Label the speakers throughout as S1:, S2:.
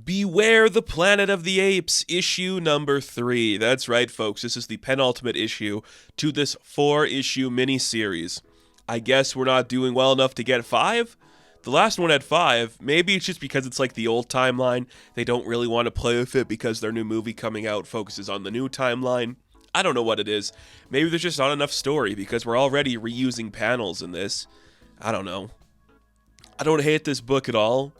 S1: Beware the Planet of the Apes, issue number 3. That's right, folks. This is the penultimate issue to this 4-issue miniseries. I guess we're not doing well enough to get 5? The last one had 5. Maybe it's just because it's like the old timeline. They don't really want to play with it because their new movie coming out focuses on the new timeline. I don't know what it is. Maybe there's just not enough story because we're already reusing panels in this. I don't know. I don't hate this book at all.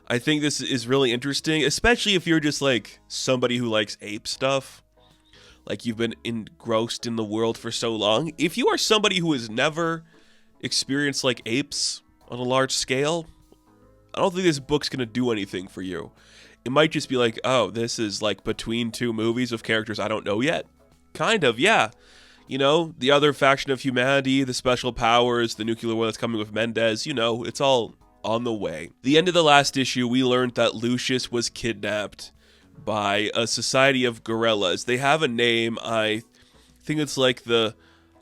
S1: I think this is really interesting, especially if you're just like somebody who likes ape stuff. Like you've been engrossed in the world for so long. If you are somebody who has never experienced like apes on a large scale, I don't think this book's going to do anything for you. It might just be like, oh, this is like between two movies of characters I don't know yet. Kind of, yeah. You know, the other faction of humanity, the special powers, the nuclear war that's coming with Mendez, you know, it's all on the way. The end of the last issue, we learned that Lucius was kidnapped by a society of gorillas. They have a name. I think it's like the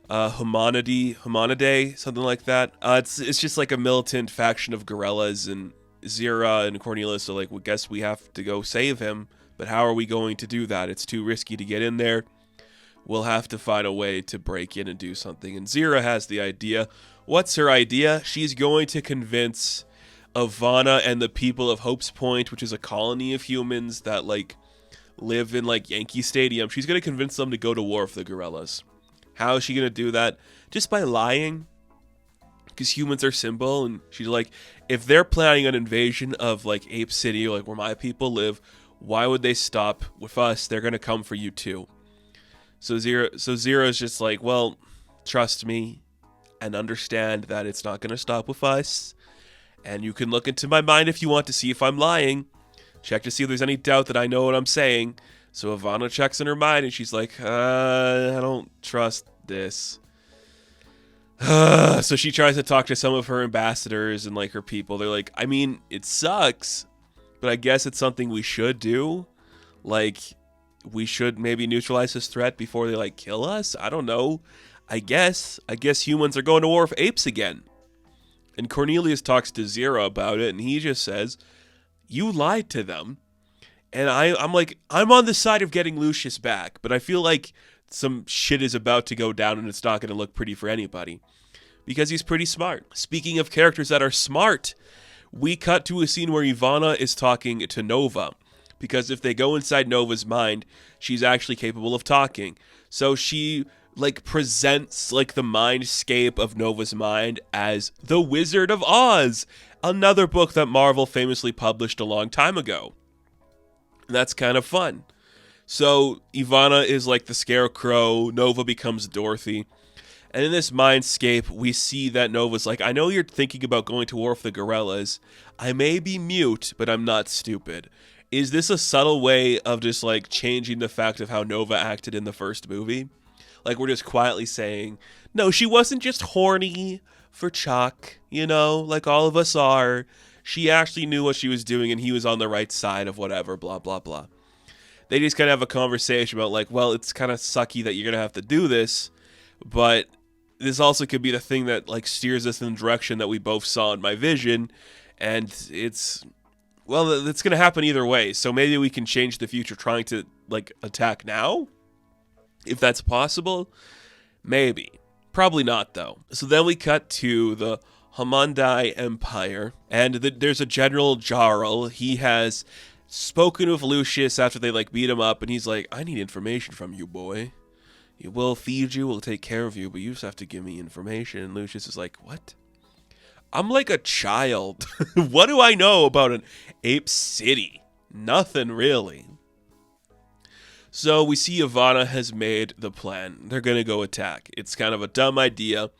S1: Hominidae, something like that. It's just like a militant faction of gorillas, and Zira and Cornelius are like, well, guess we have to go save him. But how are we going to do that? It's too risky to get in there. We'll have to find a way to break in and do something. And Zira has the idea. What's her idea? She's going to convince Ivana and the people of Hope's Point, which is a colony of humans that like live in like Yankee Stadium. She's going to convince them to go to war with the gorillas. How is she going to do that? Just by lying. Because humans are simple, and she's like, if they're planning an invasion of like Ape City, or like where my people live, why would they stop with us? They're going to come for you too. So Zira's just like, well, trust me and understand that it's not going to stop with us. And you can look into my mind if you want to see if I'm lying. Check to see if there's any doubt that I know what I'm saying. So Ivana checks in her mind, and she's like, I don't trust this. So she tries to talk to some of her ambassadors and like her people. They're like, I mean, it sucks, but I guess it's something we should do. Like, we should maybe neutralize this threat before they like kill us. I don't know. I guess humans are going to war with apes again. And Cornelius talks to Zira about it, and he just says, you lied to them. And I'm like, I'm on the side of getting Lucius back, but I feel like some shit is about to go down, and it's not going to look pretty for anybody. Because he's pretty smart. Speaking of characters that are smart, we cut to a scene where Ivana is talking to Nova. Because if they go inside Nova's mind, she's actually capable of talking. So she like presents like the mindscape of Nova's mind as The Wizard of Oz, another book that Marvel famously published a long time ago. And that's kind of fun. So Ivana is like the Scarecrow, Nova becomes Dorothy. And in this mindscape, we see that Nova's like, I know you're thinking about going to war with the gorillas. I may be mute, but I'm not stupid. Is this a subtle way of just like changing the fact of how Nova acted in the first movie? Like we're just quietly saying, no, she wasn't just horny for Chuck, you know, like all of us are. She actually knew what she was doing, and he was on the right side of whatever, blah, blah, blah. They just kind of have a conversation about like, well, it's kind of sucky that you're going to have to do this, but this also could be the thing that like steers us in the direction that we both saw in my vision, and it's going to happen either way. So maybe we can change the future trying to like attack now, if that's possible. Maybe. Probably not though. So then we cut to the Hominidae Empire, and there's a General Jarl. He has spoken with Lucius after they like beat him up, and he's like, I need information from you, boy. We'll feed you, we'll take care of you, but you just have to give me information. And Lucius is like, what? I'm like a child. What do I know about an ape city? Nothing really. So we see Ivana has made the plan. They're going to go attack. It's kind of a dumb idea,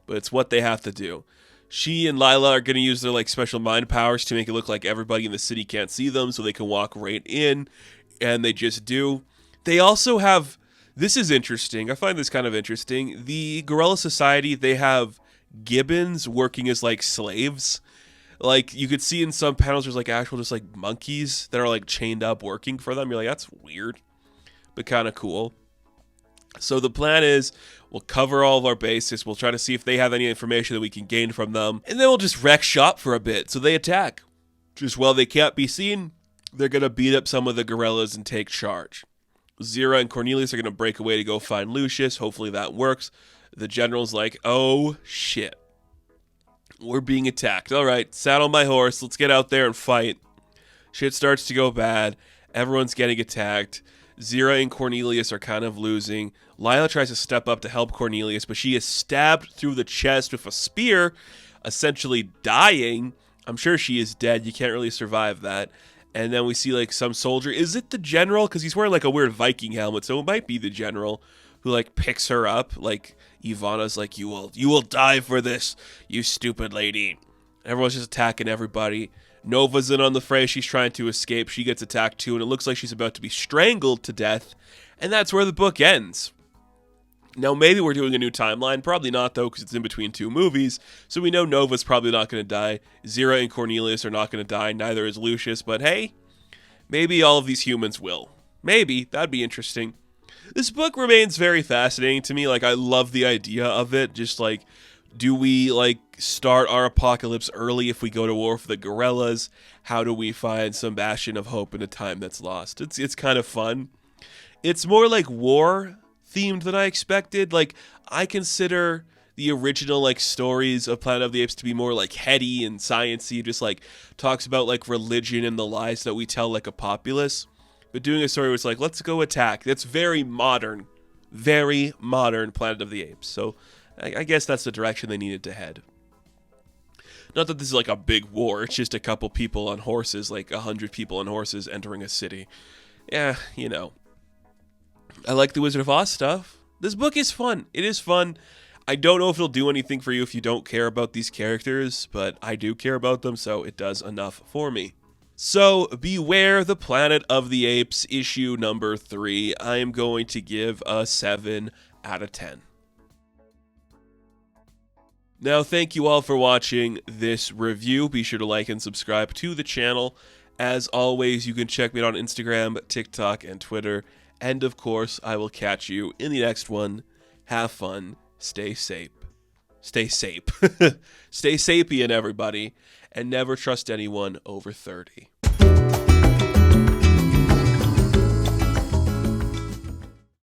S1: but it's what they have to do. She and Lila are going to use their like special mind powers to make it look like everybody in the city can't see them, so they can walk right in, and they just do. They also have, this is interesting, I find this kind of interesting, the Gorilla Society, they have gibbons working as like slaves. Like you could see in some panels there's like actual just like monkeys that are like chained up working for them. You're like, that's weird, but kind of cool. So the plan is we'll cover all of our bases. We'll try to see if they have any information that we can gain from them. And then we'll just wreck shop for a bit. So they attack. Just while they can't be seen, They're going to beat up some of the gorillas and take charge. Zira and Cornelius are going to break away to go find Lucius. Hopefully that works. The general's like, oh, shit. We're being attacked. All right, saddle my horse. Let's get out there and fight. Shit starts to go bad. Everyone's getting attacked. Zira and Cornelius are kind of losing. Lila tries to step up to help Cornelius, but she is stabbed through the chest with a spear, essentially dying. I'm sure she is dead. You can't really survive that. And then we see like some soldier. Is it the general? Because he's wearing like a weird Viking helmet, so it might be the general who like picks her up. Like Ivana's like, you will die for this, you stupid lady. Everyone's just attacking everybody. Nova's in on the fray. She's trying to escape. She gets attacked too, and it looks like she's about to be strangled to death. And that's where the book ends. Now, maybe we're doing a new timeline. Probably not, though, because it's in between two movies. So we know Nova's probably not going to die. Zira and Cornelius are not going to die. Neither is Lucius. But hey, maybe all of these humans will. Maybe. That'd be interesting. This book remains very fascinating to me. Like, I love the idea of it. Just like, do we like start our apocalypse early if we go to war with the gorillas? How do we find some bastion of hope in a time that's lost? It's kind of fun. It's more like war themed than I expected. Like, I consider the original like stories of Planet of the Apes to be more like heady and sciencey, just like talks about like religion and the lies that we tell like a populace. But doing a story where it's like, let's go attack. That's very modern Planet of the Apes. So I guess that's the direction they needed to head. Not that this is like a big war. It's just a couple people on horses, like 100 people on horses entering a city. Yeah, you know. I like the Wizard of Oz stuff. This book is fun. It is fun. I don't know if it'll do anything for you if you don't care about these characters, but I do care about them, so it does enough for me. So, Beware the Planet of the Apes, issue number 3. I am going to give a 7 out of 10. Now, thank you all for watching this review. Be sure to like and subscribe to the channel. As always, you can check me out on Instagram, TikTok, and Twitter. And of course, I will catch you in the next one. Have fun. Stay safe. Stay safe. Stay sapient, everybody. And never trust anyone over 30.